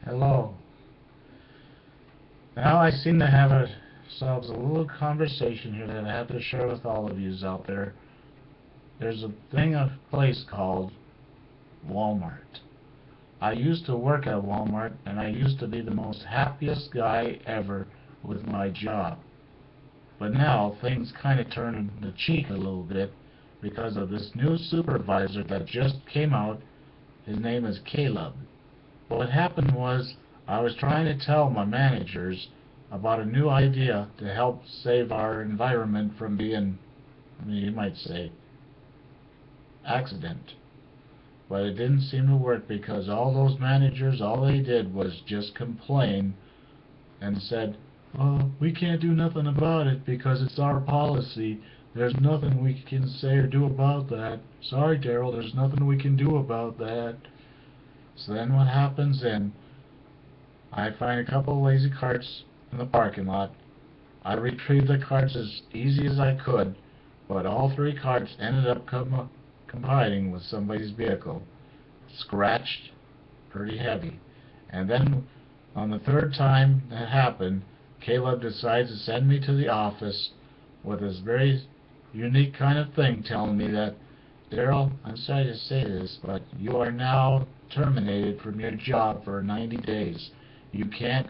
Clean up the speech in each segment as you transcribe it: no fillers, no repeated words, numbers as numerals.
Hello. Now I seem to have ourselves a little conversation here that I have to share with all of yous out there. There's a place called Walmart. I used to work at Walmart, and I used to be the most happiest guy ever with my job. But now things kind of turn the cheek a little bit because of this new supervisor that just came out. His name is Caleb. What happened was I was trying to tell my managers about a new idea to help save our environment from being, you might say, accident. But it didn't seem to work because all those managers, all they did was just complain and said, "Oh, we can't do nothing about it because it's our policy. There's nothing we can say or do about that. Sorry, Daryl, there's nothing we can do about that." So then what happens then, I find a couple of lazy carts in the parking lot. I retrieved the carts as easy as I could, but all three carts ended up colliding with somebody's vehicle, scratched pretty heavy. And then on the third time that happened, Caleb decides to send me to the office with this very unique kind of thing telling me that, "Daryl, I'm sorry to say this, but you are now terminated from your job for 90 days. You can't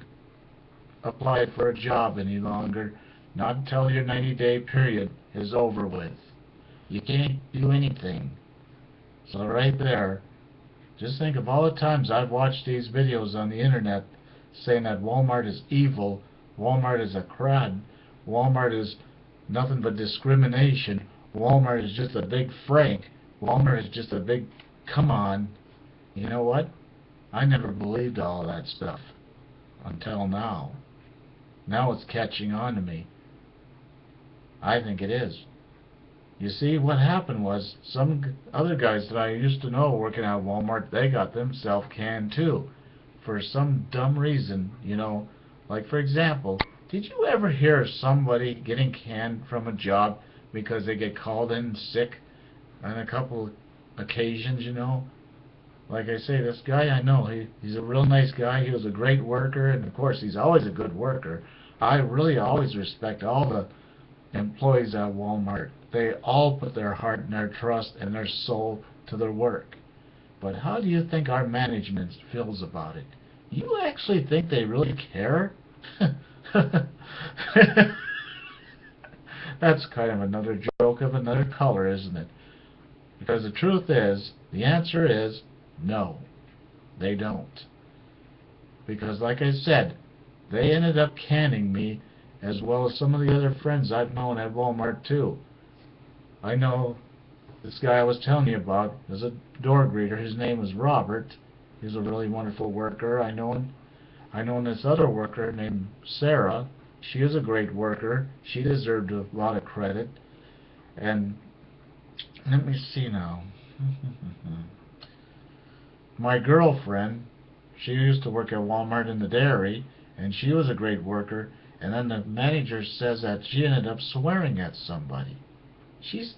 apply for a job any longer, not until your 90-day period is over with. You can't do anything." So right there, just think of all the times I've watched these videos on the internet saying that Walmart is evil, Walmart is a crud, Walmart is nothing but discrimination, Walmart is just a big Frank, Walmart is just a big come on. You know what? I never believed all that stuff until now. Now it's catching on to me. I think it is. You see, what happened was some other guys that I used to know working at Walmart, they got themselves canned too. For some dumb reason, Like, for example, did you ever hear of somebody getting canned from a job because they get called in sick on a couple occasions? Like I say, this guy I know, he's a real nice guy. He was a great worker, and of course he's always a good worker. I really always respect all the employees at Walmart. They all put their heart and their trust and their soul to their work. But how do you think our management feels about it? You actually think they really care? That's kind of another joke of another color, isn't it? Because the truth is, the answer is no, they don't. Because like I said, they ended up canning me as well as some of the other friends I've known at Walmart too. I know this guy I was telling you about is a door greeter. His name was Robert. He's a really wonderful worker. I know this other worker named Sarah. She is a great worker. She deserved a lot of credit. And let me see now. My girlfriend, she used to work at Walmart in the dairy, and she was a great worker, and then the manager says that she ended up swearing at somebody.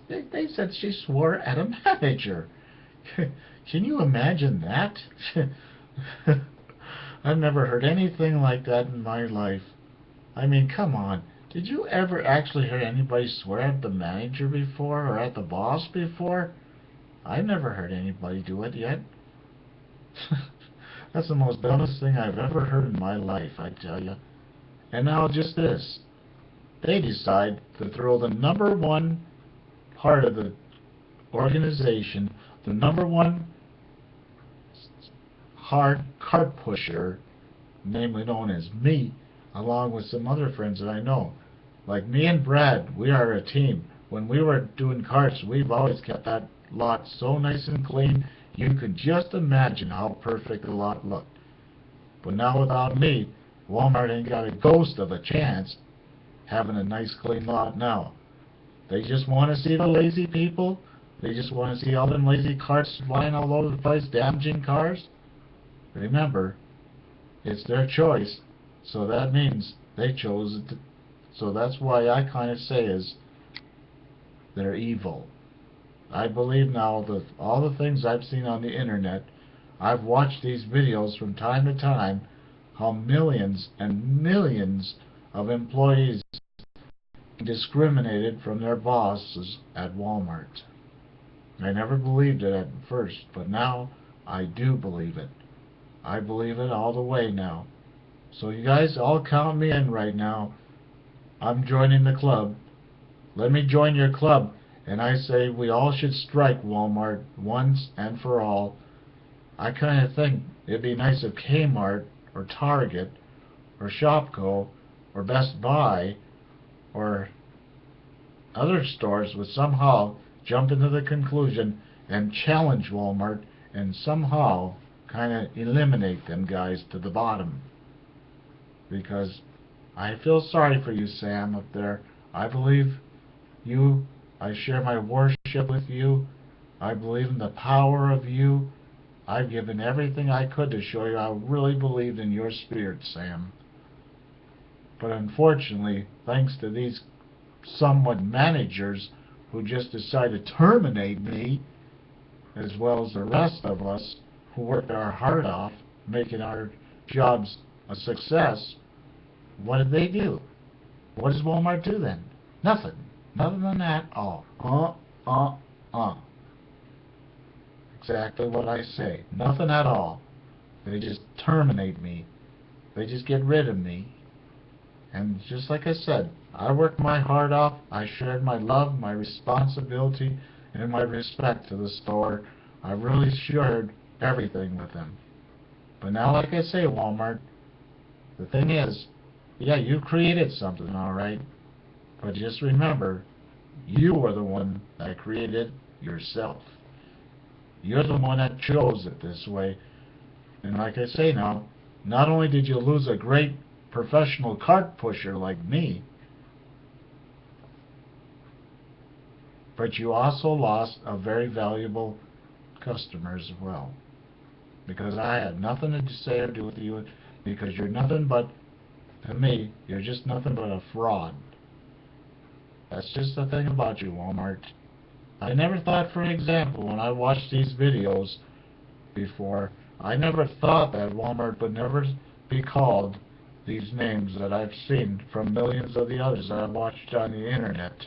They said she swore at a manager. Can you imagine that? I've never heard anything like that in my life. I mean, come on. Did you ever actually hear anybody swear at the manager before or at the boss before? I've never heard anybody do it yet. That's the most dumbest thing I've ever heard in my life, I tell you. And now just this. They decide to throw the number one part of the organization, the number one hard cart pusher, namely known as me, along with some other friends that I know. Like me and Brad, we are a team. When we were doing carts, we've always kept that lot so nice and clean, you could just imagine how perfect the lot looked. But now without me, Walmart ain't got a ghost of a chance having a nice clean lot now. They just want to see the lazy people. They just want to see all them lazy carts flying all over the place, damaging cars. Remember, it's their choice, so that means they chose it. So that's why I kind of say is they're evil. I believe now that all the things I've seen on the internet, I've watched these videos from time to time, how millions and millions of employees discriminated from their bosses at Walmart. I never believed it at first, but now I do believe it. I believe it all the way now. So you guys all count me in right now. I'm joining the club. Let me join your club, and I say we all should strike Walmart once and for all. I kind of think it'd be nice if Kmart or Target or Shopko or Best Buy or other stores would somehow jump into the conclusion and challenge Walmart and somehow kind of eliminate them guys to the bottom. Because I feel sorry for you, Sam, up there. I believe you. I share my worship with you. I believe in the power of you. I've given everything I could to show you I really believed in your spirit, Sam. But unfortunately, thanks to these somewhat managers who just decided to terminate me, as well as the rest of us who worked our heart off, making our jobs a success, what did they do? What does Walmart do then? Nothing. Nothing at all. Exactly what I say. Nothing at all. They just terminate me. They just get rid of me. And just like I said, I worked my heart off. I shared my love, my responsibility, and my respect to the store. I really shared everything with them. But now, like I say, Walmart, the thing is, yeah, you created something, all right. But just remember, you are the one that created yourself. You're the one that chose it this way. And like I say now, not only did you lose a great professional cart pusher like me, but you also lost a very valuable customer as well. Because I had nothing to say or do with you, because you're nothing but, to me, you're just nothing but a fraud. That's just the thing about you, Walmart. I never thought, for example, when I watched these videos before, I never thought that Walmart would never be called these names that I've seen from millions of the others that I've watched on the internet.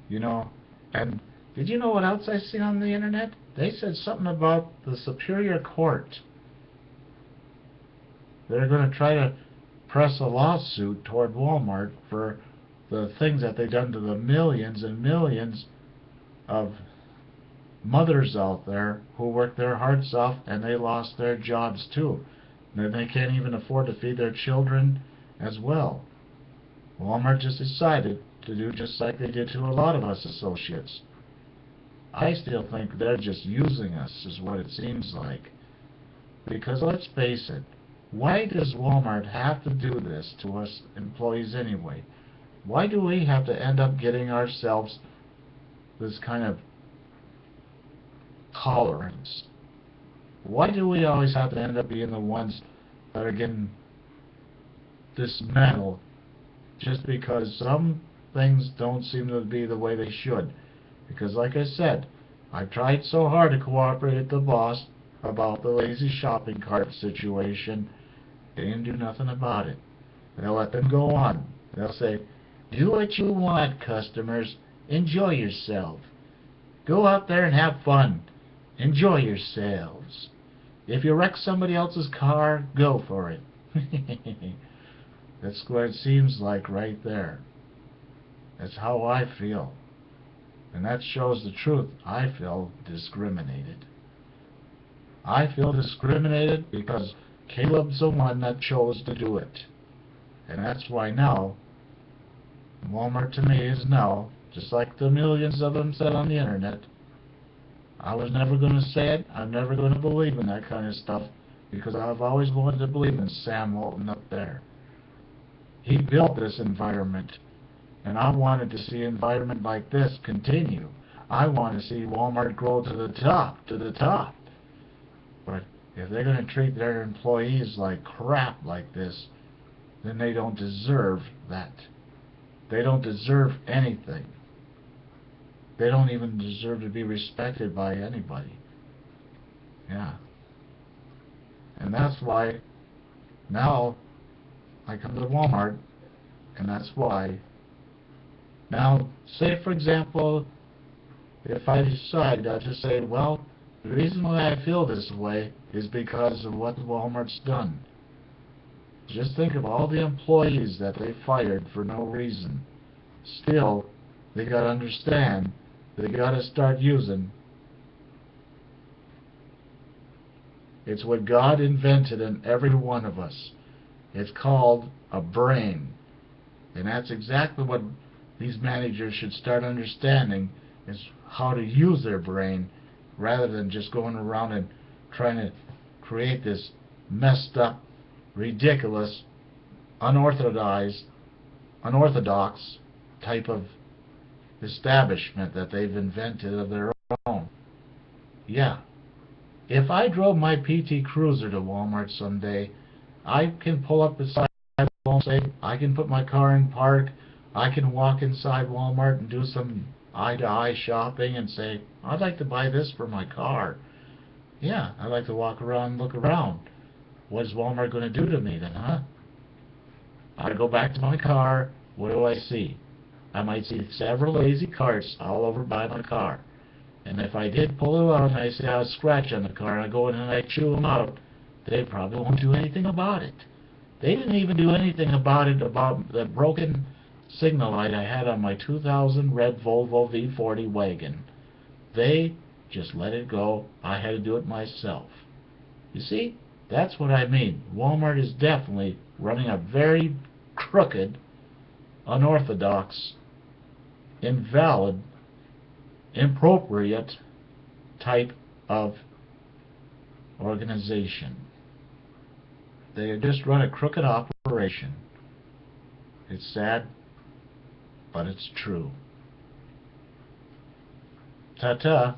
You know, and did you know what else I seen on the internet? They said something about the Superior Court. They're going to try to press a lawsuit toward Walmart for the things that they've done to the millions and millions of mothers out there who worked their hearts off and they lost their jobs too. And they can't even afford to feed their children as well. Walmart just decided to do just like they did to a lot of us associates. I still think they're just using us, is what it seems like. Because let's face it, why does Walmart have to do this to us employees anyway? Why do we have to end up getting ourselves this kind of tolerance? Why do we always have to end up being the ones that are getting dismantled just because some things don't seem to be the way they should? Because like I said, I tried so hard to cooperate with the boss about the lazy shopping cart situation. They didn't do nothing about it. They'll let them go on. They'll say, do what you want, customers. Enjoy yourself. Go out there and have fun. Enjoy yourselves. If you wreck somebody else's car, go for it. That's what it seems like right there. That's how I feel. And that shows the truth. I feel discriminated. I feel discriminated because Caleb's the one that chose to do it. And that's why now, Walmart to me is now, just like the millions of them said on the internet, I was never going to say it. I'm never going to believe in that kind of stuff because I've always wanted to believe in Sam Walton up there. He built this environment, and I wanted to see an environment like this continue. I want to see Walmart grow to the top, But if they're going to treat their employees like crap like this, then they don't deserve that. They don't deserve anything. They don't even deserve to be respected by anybody. Yeah. And that's why now I come to Walmart, and that's why. Now, say for example, if I decide to say, well, the reason why I feel this way is because of what Walmart's done. Just think of all the employees that they fired for no reason. Still, they got to understand, they got to start using. It's what God invented in every one of us. It's called a brain. And that's exactly what these managers should start understanding, is how to use their brain rather than just going around and trying to create this messed up, ridiculous, unorthodox type of establishment that they've invented of their own. Yeah. If I drove my PT Cruiser to Walmart someday, I can pull up beside Walmart, say, I can put my car in park, I can walk inside Walmart and do some eye-to-eye shopping and say, I'd like to buy this for my car. Yeah, I'd like to walk around and look around. What is Walmart going to do to me then, huh? I go back to my car, what do I see? I might see several lazy carts all over by my car. And if I did pull it out and I see a scratch on the car, I go in and I chew them out, they probably won't do anything about it. They didn't even do anything about it, about the broken signal light I had on my 2000 red Volvo V40 wagon. They just let it go. I had to do it myself. You see, that's what I mean. Walmart is definitely running a very crooked, unorthodox, invalid, inappropriate type of organization. They just run a crooked operation. It's sad, but it's true. Ta-ta.